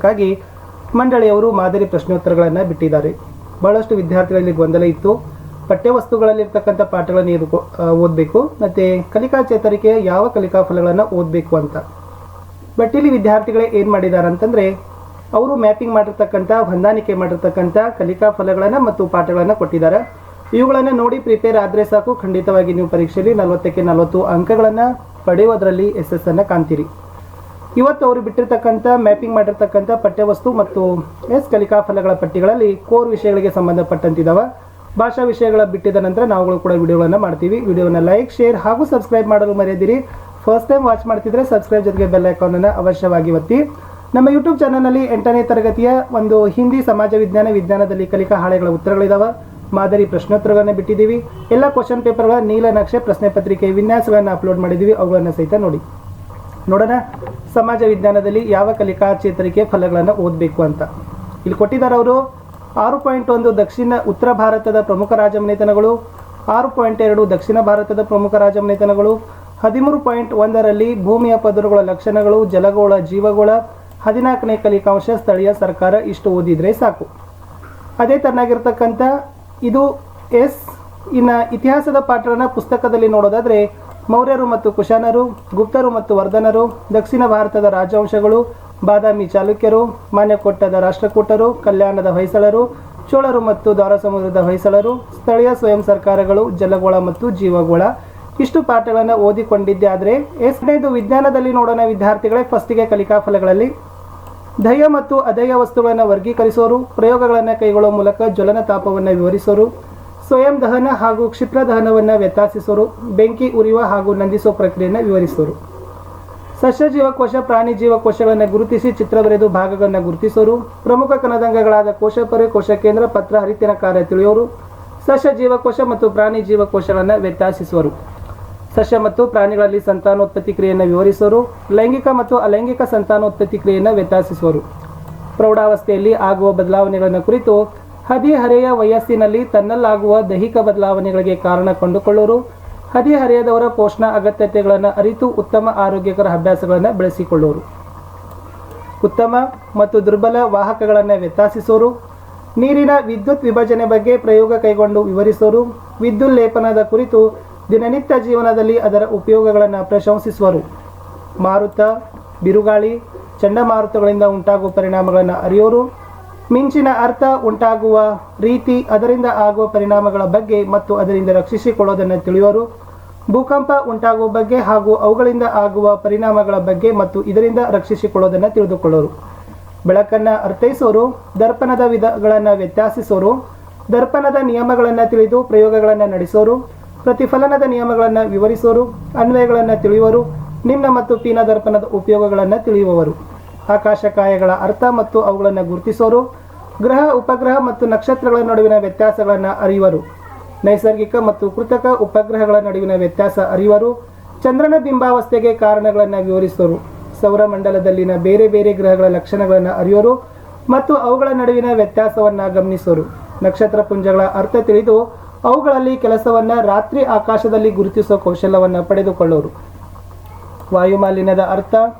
ಹಾಗಾಗಿ ಮಂಡಳಿಯವರು ಮಾದರಿ ಪ್ರಶ್ನೋತ್ತರಗಳನ್ನು ಬಿಟ್ಟಿದ್ದಾರೆ. ಬಹಳಷ್ಟು ವಿದ್ಯಾರ್ಥಿಗಳಲ್ಲಿ ಗೊಂದಲ ಇತ್ತು. ಪಠ್ಯವಸ್ತುಗಳಲ್ಲಿರ್ತಕ್ಕಂಥ ಪಾಠಗಳನ್ನು ಓದಬೇಕು ಮತ್ತು ಕಲಿಕಾ ಚೇತರಿಕೆಯ ಯಾವ ಕಲಿಕಾ ಫಲಗಳನ್ನು ಓದಬೇಕು ಅಂತ. ಬಟ್ ಇಲ್ಲಿ ವಿದ್ಯಾರ್ಥಿಗಳೇ ಏನು ಮಾಡಿದ್ದಾರೆ ಅಂತಂದರೆ, ಅವರು ಮ್ಯಾಪಿಂಗ್ ಮಾಡಿರ್ತಕ್ಕಂಥ ಹೊಂದಾಣಿಕೆ ಮಾಡಿರ್ತಕ್ಕಂಥ ಕಲಿಕಾ ಫಲಗಳನ್ನು ಮತ್ತು ಪಾಠಗಳನ್ನು ಕೊಟ್ಟಿದ್ದಾರೆ. ಇವುಗಳನ್ನು ನೋಡಿ ಪ್ರಿಪೇರ್ ಆದರೆ ಸಾಕು, ಖಂಡಿತವಾಗಿ ನೀವು ಪರೀಕ್ಷೆಯಲ್ಲಿ 40ಕ್ಕೆ 40 ಅಂಕಗಳನ್ನು ಪಡೆಯುವುದರಲ್ಲಿ ಯಶಸ್ಸನ್ನು ಕಾಣ್ತೀರಿ. ಇವತ್ತು ಅವರು ಬಿಟ್ಟಿರ್ತಕ್ಕಂಥ ಮ್ಯಾಪಿಂಗ್ ಮಾಡಿರ್ತಕ್ಕಂಥ ಪಠ್ಯವಸ್ತು ಮತ್ತು ಕಲಿಕಾ ಫಲಗಳ ಪಟ್ಟಿಗಳಲ್ಲಿ ಕೋರ್ ವಿಷಯಗಳಿಗೆ ಸಂಬಂಧಪಟ್ಟಂತಿದ್ದಾವೆ. ಭಾಷಾ ವಿಷಯಗಳ ಬಿಟ್ಟಿದ ನಂತರ ನಾವುಗಳು ಕೂಡ ವಿಡಿಯೋಗಳನ್ನು ಮಾಡ್ತೀವಿ. ವಿಡಿಯೋನ ಲೈಕ್, ಶೇರ್ ಹಾಗೂ ಸಬ್ಸ್ಕ್ರೈಬ್ ಮಾಡಲು ಮರೆಯದಿರಿ. ಫಸ್ಟ್ ಟೈಮ್ ವಾಚ್ ಮಾಡ್ತಿದ್ರೆ ಸಬ್ಸ್ಕ್ರೈಬ್ ಜೊತೆಗೆ ಬೆಲ್ ಐಕಾನನ್ನು ಅವಶ್ಯವಾಗಿ ಒತ್ತಿ. ನಮ್ಮ ಯೂಟ್ಯೂಬ್ ಚಾನಲ್ನಲ್ಲಿ 8ನೇ ತರಗತಿಯ ಒಂದು ಹಿಂದಿ ಸಮಾಜ ವಿಜ್ಞಾನದಲ್ಲಿ ಕಲಿಕಾ ಹಾಳೆಗಳ ಉತ್ತರಗಳಿದ್ದಾವೆ. ಮಾದರಿ ಪ್ರಶ್ನೋತ್ತರಗಳನ್ನು ಬಿಟ್ಟಿದ್ದೀವಿ. ಎಲ್ಲ ಕ್ವಶನ್ ಪೇಪರ್ಗಳ ನೀಲನಕ್ಷೆ ಪ್ರಶ್ನೆ ಪತ್ರಿಕೆ ವಿನ್ಯಾಸಗಳನ್ನು ಅಪ್ಲೋಡ್ ಮಾಡಿದ್ದೀವಿ. ಅವುಗಳನ್ನು ಸಹಿತ ನೋಡೋಣ ಸಮಾಜ ವಿಜ್ಞಾನದಲ್ಲಿ ಯಾವ ಕಲಿಕಾ ಚೇತರಿಕೆ ಫಲಗಳನ್ನು ಓದಬೇಕು ಅಂತ. ಇಲ್ಲಿ ಕೊಟ್ಟಿದ್ದಾರೆ ಅವರು 6.1 ಉತ್ತರ ಭಾರತದ ಪ್ರಮುಖ ರಾಜಮನೆತನಗಳು, 6.2 ದಕ್ಷಿಣ ಭಾರತದ ಪ್ರಮುಖ ರಾಜಮನೆತನಗಳು, 13.1ರಲ್ಲಿ ಭೂಮಿಯ ಪದರುಗಳ ಲಕ್ಷಣಗಳು, ಜಲಗೋಳ, ಜೀವಗೋಳ, 14ನೇ ಕಲಿಕಾಂಶ ಸ್ಥಳೀಯ ಸರ್ಕಾರ. ಇಷ್ಟು ಓದಿದರೆ ಸಾಕು. ಅದೇ ತರನಾಗಿರ್ತಕ್ಕಂಥ ಇದು ಇನ್ನು ಇತಿಹಾಸದ ಪಾಠವನ್ನು ಪುಸ್ತಕದಲ್ಲಿ ನೋಡೋದಾದರೆ ಮೌರ್ಯರು ಮತ್ತು ಕುಶಾನರು, ಗುಪ್ತರು ಮತ್ತು ವರ್ಧನರು, ದಕ್ಷಿಣ ಭಾರತದ ರಾಜವಂಶಗಳು, ಬಾದಾಮಿ ಚಾಲುಕ್ಯರು, ಮಾನ್ಯಕೊಟ್ಟದ ರಾಷ್ಟ್ರಕೂಟರು, ಕಲ್ಯಾಣದ ಹೊಯ್ಸಳರು, ಚೋಳರು ಮತ್ತು ದ್ವಾರಸಮುದ್ರದ ಹೊಯ್ಸಳರು, ಸ್ಥಳೀಯ ಸ್ವಯಂ ಸರ್ಕಾರಗಳು, ಜಲಗೋಳ ಮತ್ತು ಜೀವಗೋಳ. ಇಷ್ಟು ಪಾಠಗಳನ್ನು ಓದಿಕೊಂಡಿದ್ದೆ. ಆದರೆ ಎಷ್ಟನೇದು ವಿಜ್ಞಾನದಲ್ಲಿ ನೋಡೋಣ ವಿದ್ಯಾರ್ಥಿಗಳೇ. ಫಸ್ಟಿಗೆ ಕಲಿಕಾ ಫಲಗಳಲ್ಲಿ ದಹ್ಯ ಮತ್ತು ಅದಹ್ಯ ವಸ್ತುಗಳನ್ನು ವರ್ಗೀಕರಿಸೋರು, ಪ್ರಯೋಗಗಳನ್ನು ಕೈಗೊಳ್ಳುವ ಮೂಲಕ ಜ್ವಲನ ತಾಪವನ್ನು ವಿವರಿಸೋರು, ಸ್ವಯಂ ದಹನ ಹಾಗೂ ಕ್ಷಿಪ್ರ ದಹನವನ್ನು ವ್ಯತ್ಯಾಸಿಸೋರು, ಬೆಂಕಿ ಉರಿಯುವ ಹಾಗೂ ನಂದಿಸುವ ಪ್ರಕ್ರಿಯೆಯನ್ನು ವಿವರಿಸೋರು, ಸಸ್ಯ ಜೀವಕೋಶ ಪ್ರಾಣಿ ಜೀವಕೋಶಗಳನ್ನು ಗುರುತಿಸಿ ಚಿತ್ರ ಬರೆದು ಭಾಗಗಳನ್ನು ಗುರುತಿಸೋರು, ಪ್ರಮುಖ ಕಣದಂಗಗಳಾದ ಕೋಶಪೊರೆ, ಕೋಶಕೇಂದ್ರ, ಪತ್ರ, ಹರಿತಿನ ಕಾರ್ಯ ತಿಳಿಯೋರು, ಸಸ್ಯ ಜೀವಕೋಶ ಮತ್ತು ಪ್ರಾಣಿ ಜೀವಕೋಶಗಳನ್ನು ವ್ಯತ್ಯಾಸಿಸುವರು, ಸಸ್ಯ ಮತ್ತು ಪ್ರಾಣಿಗಳಲ್ಲಿ ಸಂತಾನೋತ್ಪತ್ತಿ ಕ್ರಿಯೆಯನ್ನು ವಿವರಿಸುವರು, ಲೈಂಗಿಕ ಮತ್ತು ಅಲೈಂಗಿಕ ಸಂತಾನೋತ್ಪತ್ತಿ ಕ್ರಿಯೆಯನ್ನು ವ್ಯತ್ಯಾಸಿಸುವರು, ಪ್ರೌಢಾವಸ್ಥೆಯಲ್ಲಿ ಆಗುವ ಬದಲಾವಣೆಗಳನ್ನು ಕುರಿತು ಹದಿಹರೆಯ ವಯಸ್ಸಿನಲ್ಲಿ ತನ್ನಲ್ಲಾಗುವ ದೈಹಿಕ ಬದಲಾವಣೆಗಳಿಗೆ ಕಾರಣ ಕಂಡುಕೊಳ್ಳೋರು, ಹದಿಹರೆಯದವರ ಪೋಷಣ ಅಗತ್ಯತೆಗಳನ್ನು ಅರಿತು ಉತ್ತಮ ಆರೋಗ್ಯಕರ ಅಭ್ಯಾಸಗಳನ್ನು ಬೆಳೆಸಿಕೊಳ್ಳೋರು, ಉತ್ತಮ ಮತ್ತು ದುರ್ಬಲ ವಾಹಕಗಳನ್ನು ವ್ಯತ್ಯಾಸಿಸೋರು, ನೀರಿನ ವಿದ್ಯುತ್ ವಿಭಜನೆ ಬಗ್ಗೆ ಪ್ರಯೋಗ ಕೈಗೊಂಡು ವಿವರಿಸೋರು, ವಿದ್ಯುತ್ ಲೇಪನದ ಕುರಿತು ದಿನನಿತ್ಯ ಜೀವನದಲ್ಲಿ ಅದರ ಉಪಯೋಗಗಳನ್ನು ಪ್ರಶಂಸಿಸುವರು, ಮಾರುತ, ಬಿರುಗಾಳಿ, ಚಂಡಮಾರುತಗಳಿಂದ ಉಂಟಾಗುವ ಪರಿಣಾಮಗಳನ್ನು ಅರಿಯೋರು, ಮಿಂಚಿನ ಅರ್ಥ, ಉಂಟಾಗುವ ರೀತಿ, ಅದರಿಂದ ಆಗುವ ಪರಿಣಾಮಗಳ ಬಗ್ಗೆ ಮತ್ತು ಅದರಿಂದ ರಕ್ಷಿಸಿಕೊಳ್ಳೋದನ್ನು ತಿಳಿಯೋರು, ಭೂಕಂಪ ಉಂಟಾಗುವ ಬಗ್ಗೆ ಹಾಗೂ ಅವುಗಳಿಂದ ಆಗುವ ಪರಿಣಾಮಗಳ ಬಗ್ಗೆ ಮತ್ತು ಇದರಿಂದ ರಕ್ಷಿಸಿಕೊಳ್ಳೋದನ್ನು ತಿಳಿದುಕೊಳ್ಳೋರು, ಬೆಳಕನ್ನು ಅರ್ಥೈಸೋರು, ದರ್ಪಣದ ವಿಧಗಳನ್ನು ವ್ಯತ್ಯಾಸಿಸೋರು, ದರ್ಪಣದ ನಿಯಮಗಳನ್ನು ತಿಳಿದು ಪ್ರಯೋಗಗಳನ್ನು ನಡೆಸೋರು, ಪ್ರತಿಫಲನದ ನಿಯಮಗಳನ್ನು ವಿವರಿಸೋರು, ಅನ್ವಯಗಳನ್ನು ತಿಳಿಯುವರು, ನಿಮ್ನ ಮತ್ತು ಪೀನ ದರ್ಪಣದ ಉಪಯೋಗಗಳನ್ನು ತಿಳಿಯುವವರು, ಆಕಾಶಕಾಯಗಳ ಅರ್ಥ ಮತ್ತು ಅವುಗಳನ್ನು ಗುರುತಿಸೋರು, ಗ್ರಹ, ಉಪಗ್ರಹ ಮತ್ತು ನಕ್ಷತ್ರಗಳ ನಡುವಿನ ವ್ಯತ್ಯಾಸಗಳನ್ನು ಅರಿಯುವರು, ನೈಸರ್ಗಿಕ ಮತ್ತು ಕೃತಕ ಉಪಗ್ರಹಗಳ ನಡುವಿನ ವ್ಯತ್ಯಾಸ ಅರಿಯುವರು, ಚಂದ್ರನ ಬಿಂಬಾವಸ್ಥೆಗೆ ಕಾರಣಗಳನ್ನು ವಿವರಿಸೋರು, ಸೌರಮಂಡಲದಲ್ಲಿನ ಬೇರೆ ಬೇರೆ ಗ್ರಹಗಳ ಲಕ್ಷಣಗಳನ್ನು ಅರಿಯೋರು ಮತ್ತು ಅವುಗಳ ನಡುವಿನ ವ್ಯತ್ಯಾಸವನ್ನು ಗಮನಿಸೋರು, ನಕ್ಷತ್ರ ಪುಂಜಗಳ ಅರ್ಥ ತಿಳಿದು ಅವುಗಳಲ್ಲಿ ಕೆಲಸವನ್ನು ರಾತ್ರಿ ಆಕಾಶದಲ್ಲಿ ಗುರುತಿಸುವ ಕೌಶಲ್ಯವನ್ನು ಪಡೆದುಕೊಳ್ಳೋರು, ವಾಯುಮಾಲಿನ್ಯದ ಅರ್ಥ,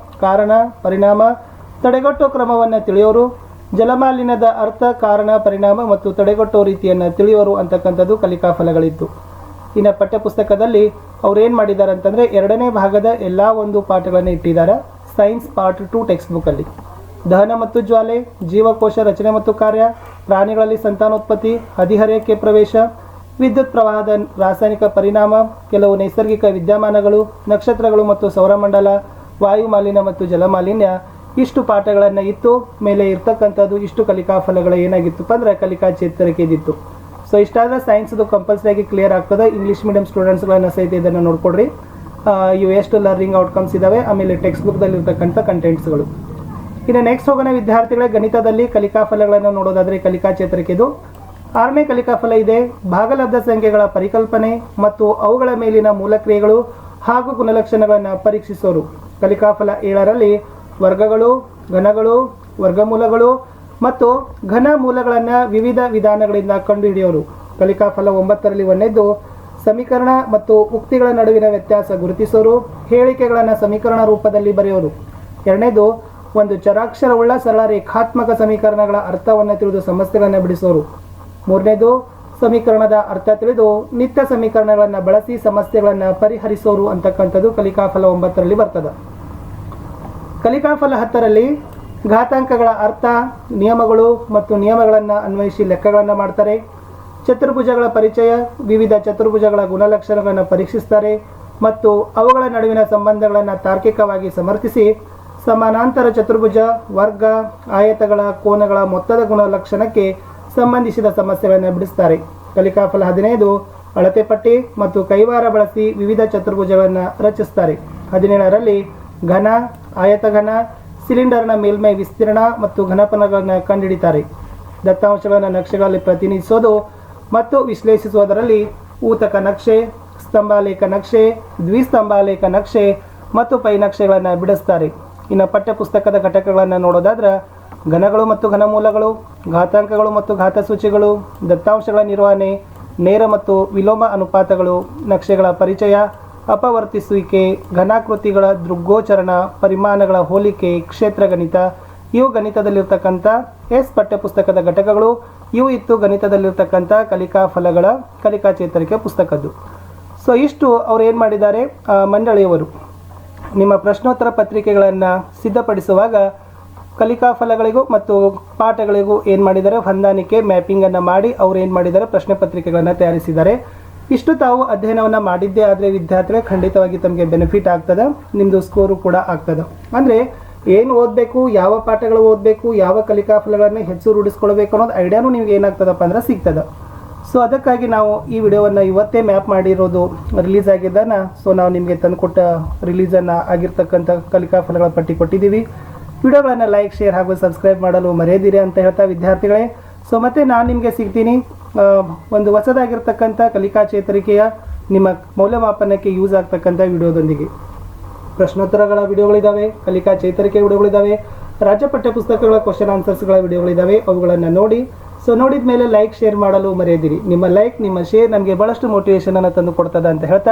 ಕಾರಣ, ಪರಿಣಾಮ, ತಡೆಗಟ್ಟುವ ಕ್ರಮವನ್ನು ತಿಳಿಯೋರು, ಜಲಮಾಲಿನ್ಯದ ಅರ್ಥ, ಕಾರಣ, ಪರಿಣಾಮ ಮತ್ತು ತಡೆಗಟ್ಟುವ ರೀತಿಯನ್ನು ತಿಳಿಯೋರು ಅಂತಕ್ಕಂಥದ್ದು ಕಲಿಕಾ ಫಲಗಳಿತ್ತು. ಇನ್ನು ಪಠ್ಯಪುಸ್ತಕದಲ್ಲಿ ಅವ್ರು ಏನು ಮಾಡಿದ್ದಾರೆ ಅಂತಂದರೆ 2ನೇ ಭಾಗದ ಎಲ್ಲ ಒಂದು ಪಾಠಗಳನ್ನು ಇಟ್ಟಿದ್ದಾರೆ. ಸೈನ್ಸ್ ಪಾರ್ಟ್ 2 ಟೆಕ್ಸ್ಟ್ ಬುಕ್ಕಲ್ಲಿ ದಹನ ಮತ್ತು ಜ್ವಾಲೆ, ಜೀವಕೋಶ ರಚನೆ ಮತ್ತು ಕಾರ್ಯ, ಪ್ರಾಣಿಗಳಲ್ಲಿ ಸಂತಾನೋತ್ಪತ್ತಿ, ಹದಿಹರೆಯಕ್ಕೆ ಪ್ರವೇಶ, ವಿದ್ಯುತ್ ಪ್ರವಾಹದ ರಾಸಾಯನಿಕ ಪರಿಣಾಮ, ಕೆಲವು ನೈಸರ್ಗಿಕ ವಿದ್ಯಮಾನಗಳು, ನಕ್ಷತ್ರಗಳು ಮತ್ತು ಸೌರಮಂಡಲ, ವಾಯು ಮಾಲಿನ್ಯ ಮತ್ತು ಜಲಮಾಲಿನ್ಯ. ಇಷ್ಟು ಪಾಠಗಳನ್ನು ಇತ್ತು. ಮೇಲೆ ಇರ್ತಕ್ಕಂಥದ್ದು ಇಷ್ಟು ಕಲಿಕಾ ಫಲಗಳು ಏನಾಗಿತ್ತಪ್ಪ ಅಂದರೆ ಕಲಿಕಾ ಚೇತರಿಕೆ ಇದ್ದಿತ್ತು. ಸೊ ಇಷ್ಟಾದರೆ ಸೈನ್ಸ್ದು ಕಂಪಲ್ಸರಿಯಾಗಿ ಕ್ಲಿಯರ್ ಆಗ್ತದೆ. ಇಂಗ್ಲೀಷ್ ಮೀಡಿಯಂ ಸ್ಟೂಡೆಂಟ್ಸ್ಗಳನ್ನು ಸಹಿತ ಇದನ್ನು ನೋಡ್ಕೊಡ್ರಿ. ಇವು ಎಷ್ಟು ಲರ್ನಿಂಗ್ ಔಟ್ಕಮ್ಸ್ ಇದ್ದಾವೆ, ಆಮೇಲೆ ಟೆಕ್ಸ್ಟ್ ಬುಕ್ದಲ್ಲಿ ಇರ್ತಕ್ಕಂಥ ಕಂಟೆಂಟ್ಸ್ಗಳು. ಇನ್ನು ನೆಕ್ಸ್ಟ್ ಹೋಗೋಣ ವಿದ್ಯಾರ್ಥಿಗಳೇ. ಗಣಿತದಲ್ಲಿ ಕಲಿಕಾ ಫಲಗಳನ್ನು ನೋಡೋದಾದರೆ ಕಲಿಕಾ ಚೇತರಿಕೆದು 6ನೇ ಕಲಿಕಾ ಫಲ ಇದೆ. ಭಾಗಲಬ್ಧ ಸಂಖ್ಯೆಗಳ ಪರಿಕಲ್ಪನೆ ಮತ್ತು ಅವುಗಳ ಮೇಲಿನ ಮೂಲಕ್ರಿಯೆಗಳು ಹಾಗೂ ಗುಣಲಕ್ಷಣಗಳನ್ನು ಪರೀಕ್ಷಿಸೋರು. ಕಲಿಕಾ ಫಲ 7ರಲ್ಲಿ ವರ್ಗಗಳು, ಘನಗಳು, ವರ್ಗಮೂಲಗಳು ಮತ್ತು ಘನ ಮೂಲಗಳನ್ನು ವಿವಿಧ ವಿಧಾನಗಳಿಂದ ಕಂಡುಹಿಡಿಯೋರು. ಕಲಿಕಾ ಫಲ 9ರಲ್ಲಿ 1ನೇದು ಸಮೀಕರಣ ಮತ್ತು ಉಕ್ತಿಗಳ ನಡುವಿನ ವ್ಯತ್ಯಾಸ ಗುರುತಿಸೋರು. ಹೇಳಿಕೆಗಳನ್ನು ಸಮೀಕರಣ ರೂಪದಲ್ಲಿ ಬರೆಯೋರು. 2ನೇದು ಒಂದು ಚರಾಕ್ಷರವುಳ್ಳ ಸರಳ ರೇಖಾತ್ಮಕ ಸಮೀಕರಣಗಳ ಅರ್ಥವನ್ನು ತಿಳಿದು ಸಮಸ್ಯೆಗಳನ್ನು ಬಿಡಿಸೋರು. ಮೂರನೇದು, ಸಮೀಕರಣದ ಅರ್ಥ ತಿಳಿದು ನಿತ್ಯ ಸಮೀಕರಣಗಳನ್ನು ಬಳಸಿ ಸಮಸ್ಯೆಗಳನ್ನು ಪರಿಹರಿಸೋರು ಅಂತಕ್ಕಂಥದ್ದು ಕಲಿಕಾಫಲ 9ರಲ್ಲಿ ಬರ್ತದೆ. ಕಲಿಕಾಫಲ 10ರಲ್ಲಿ ಘಾತಾಂಕಗಳ ಅರ್ಥ, ನಿಯಮಗಳು ಮತ್ತು ನಿಯಮಗಳನ್ನು ಅನ್ವಯಿಸಿ ಲೆಕ್ಕಗಳನ್ನು ಮಾಡ್ತಾರೆ. ಚತುರ್ಭುಜಗಳ ಪರಿಚಯ, ವಿವಿಧ ಚತುರ್ಭುಜಗಳ ಗುಣಲಕ್ಷಣಗಳನ್ನು ಪರೀಕ್ಷಿಸ್ತಾರೆ ಮತ್ತು ಅವುಗಳ ನಡುವಿನ ಸಂಬಂಧಗಳನ್ನು ತಾರ್ಕಿಕವಾಗಿ ಸಮರ್ಥಿಸಿ ಸಮಾನಾಂತರ ಚತುರ್ಭುಜ, ವರ್ಗ, ಆಯತಗಳ ಕೋನಗಳ ಮೊತ್ತದ ಗುಣಲಕ್ಷಣಕ್ಕೆ ಸಂಬಂಧಿಸಿದ ಸಮಸ್ಯೆಗಳನ್ನು ಬಿಡಿಸ್ತಾರೆ. ಕಲಿಕಾಫಲ 15 ಅಳತೆ ಪಟ್ಟಿ ಮತ್ತು ಕೈವಾರ ಬಳಸಿ ವಿವಿಧ ಚತುರ್ಭುಜಗಳನ್ನು ರಚಿಸ್ತಾರೆ. 17ರಲ್ಲಿ ಘನ, ಆಯತಘನ, ಸಿಲಿಂಡರ್ನ ಮೇಲ್ಮೈ ವಿಸ್ತೀರ್ಣ ಮತ್ತು ಘನಫಲಗಳನ್ನು ಕಂಡುಹಿಡಿತಾರೆ. ದತ್ತಾಂಶಗಳನ್ನು ನಕ್ಷೆಗಳಲ್ಲಿ ಪ್ರತಿನಿಧಿಸೋದು ಮತ್ತು ವಿಶ್ಲೇಷಿಸುವುದರಲ್ಲಿ ಊತಕ ನಕ್ಷೆ, ಸ್ತಂಭಾಲೇಖ ನಕ್ಷೆ, ದ್ವಿಸ್ತಂಭಾಲೇಖ ನಕ್ಷೆ ಮತ್ತು ಪೈ ನಕ್ಷೆಗಳನ್ನು ಬಿಡಿಸ್ತಾರೆ. ಇನ್ನು ಪಠ್ಯಪುಸ್ತಕದ ಘಟಕಗಳನ್ನು ನೋಡೋದಾದ್ರೆ ಘನಗಳು ಮತ್ತು ಘನಮೂಲಗಳು, ಘಾತಾಂಕಗಳು ಮತ್ತು ಘಾತಸೂಚಿಗಳು, ದತ್ತಾಂಶಗಳ ನಿರ್ವಹಣೆ, ನೇರ ಮತ್ತು ವಿಲೋಮ ಅನುಪಾತಗಳು, ನಕ್ಷೆಗಳ ಪರಿಚಯ, ಅಪವರ್ತಿಸುವಿಕೆ, ಘನಾಕೃತಿಗಳ ದೃಗ್ಗೋಚರಣ, ಪರಿಮಾಣಗಳ ಹೋಲಿಕೆ, ಕ್ಷೇತ್ರ ಗಣಿತ, ಇವು ಗಣಿತದಲ್ಲಿರ್ತಕ್ಕಂಥ ಪಠ್ಯಪುಸ್ತಕದ ಘಟಕಗಳು. ಇವು ಇತ್ತು ಗಣಿತದಲ್ಲಿರ್ತಕ್ಕಂಥ ಕಲಿಕಾಫಲಗಳ ಕಲಿಕಾ ಚೇತರಿಕೆ ಪುಸ್ತಕದ್ದು. ಸೊ ಇಷ್ಟು ಅವ್ರು ಏನು ಮಾಡಿದ್ದಾರೆ, ಮಂಡಳಿಯವರು ನಿಮ್ಮ ಪ್ರಶ್ನೋತ್ತರ ಪತ್ರಿಕೆಗಳನ್ನು ಸಿದ್ಧಪಡಿಸುವಾಗ ಕಲಿಕಾಫಲಗಳಿಗೂ ಮತ್ತು ಪಾಠಗಳಿಗೂ ಏನು ಮಾಡಿದ್ದಾರೆ, ಹೊಂದಾಣಿಕೆ ಮ್ಯಾಪಿಂಗನ್ನು ಮಾಡಿ ಅವ್ರು ಏನು ಮಾಡಿದ್ದಾರೆ, ಪ್ರಶ್ನೆ ಪತ್ರಿಕೆಗಳನ್ನು ತಯಾರಿಸಿದ್ದಾರೆ. ಇಷ್ಟು ತಾವು ಅಧ್ಯಯನವನ್ನು ಮಾಡಿದ್ದೇ ಆದರೆ ವಿದ್ಯಾರ್ಥಿಗಳು ಖಂಡಿತವಾಗಿ ತಮಗೆ ಬೆನಿಫಿಟ್ ಆಗ್ತದೆ, ನಿಮ್ಮದು ಸ್ಕೋರು ಕೂಡ ಆಗ್ತದೆ. ಅಂದರೆ ಏನು ಓದಬೇಕು, ಯಾವ ಪಾಠಗಳು ಓದಬೇಕು, ಯಾವ ಕಲಿಕಾಫಲಗಳನ್ನು ಹೆಚ್ಚು ರೂಢಿಸ್ಕೊಳ್ಬೇಕು ಅನ್ನೋದು ಐಡಿಯಾನು ನಿಮ್ಗೆ ಏನಾಗ್ತದಪ್ಪ ಅಂದ್ರೆ ಸಿಗ್ತದೆ. ಸೊ ಅದಕ್ಕಾಗಿ ನಾವು ಈ ವಿಡಿಯೋವನ್ನು ಇವತ್ತೇ ಮ್ಯಾಪ್ ಮಾಡಿರೋದು ರಿಲೀಸ್ ಆಗಿದ್ದಾನ. ಸೊ ನಾವು ನಿಮಗೆ ತಂದುಕೊಟ್ಟ ರಿಲೀಸನ್ನು ಆಗಿರ್ತಕ್ಕಂಥ ಕಲಿಕಾಫಲಗಳ ಪಟ್ಟಿ ಕೊಟ್ಟಿದ್ದೀವಿ. ವಿಡಿಯೋಗಳನ್ನು ಲೈಕ್, ಶೇರ್ ಹಾಗೂ ಸಬ್ಸ್ಕ್ರೈಬ್ ಮಾಡಲು ಮರೆಯದಿರಿ ಅಂತ ಹೇಳ್ತಾ ವಿದ್ಯಾರ್ಥಿಗಳೇ. ಸೊ ಮತ್ತೆ ನಾನು ನಿಮಗೆ ಸಿಗ್ತೀನಿ ಒಂದು ಹೊಸದಾಗಿರ್ತಕ್ಕಂಥ ಕಲಿಕಾ ಚೇತರಿಕೆಯ ನಿಮ್ಮ ಮೌಲ್ಯಮಾಪನಕ್ಕೆ ಯೂಸ್ ಆಗ್ತಕ್ಕಂಥ ವಿಡಿಯೋದೊಂದಿಗೆ. ಪ್ರಶ್ನೋತ್ತರಗಳ ವಿಡಿಯೋಗಳಿದ್ದಾವೆ, ಕಲಿಕಾ ಚೇತರಿಕೆ ವಿಡಿಯೋಗಳಿದ್ದಾವೆ, ರಾಜ್ಯ ಪಠ್ಯಪುಸ್ತಕಗಳ ಕ್ವಶನ್ ಆನ್ಸರ್ಸ್ಗಳ ವಿಡಿಯೋಗಳಿದ್ದಾವೆ. ಅವುಗಳನ್ನು ನೋಡಿ. ಸೊ ನೋಡಿದ ಮೇಲೆ ಲೈಕ್, ಶೇರ್ ಮಾಡಲು ಮರೆಯದಿರಿ. ನಿಮ್ಮ ಲೈಕ್, ನಿಮ್ಮ ಶೇರ್ ನನಗೆ ಭಾಳಷ್ಟು ಮೋಟಿವೇಶನನ್ನು ತಂದು ಕೊಡ್ತದೆ ಅಂತ ಹೇಳ್ತಾ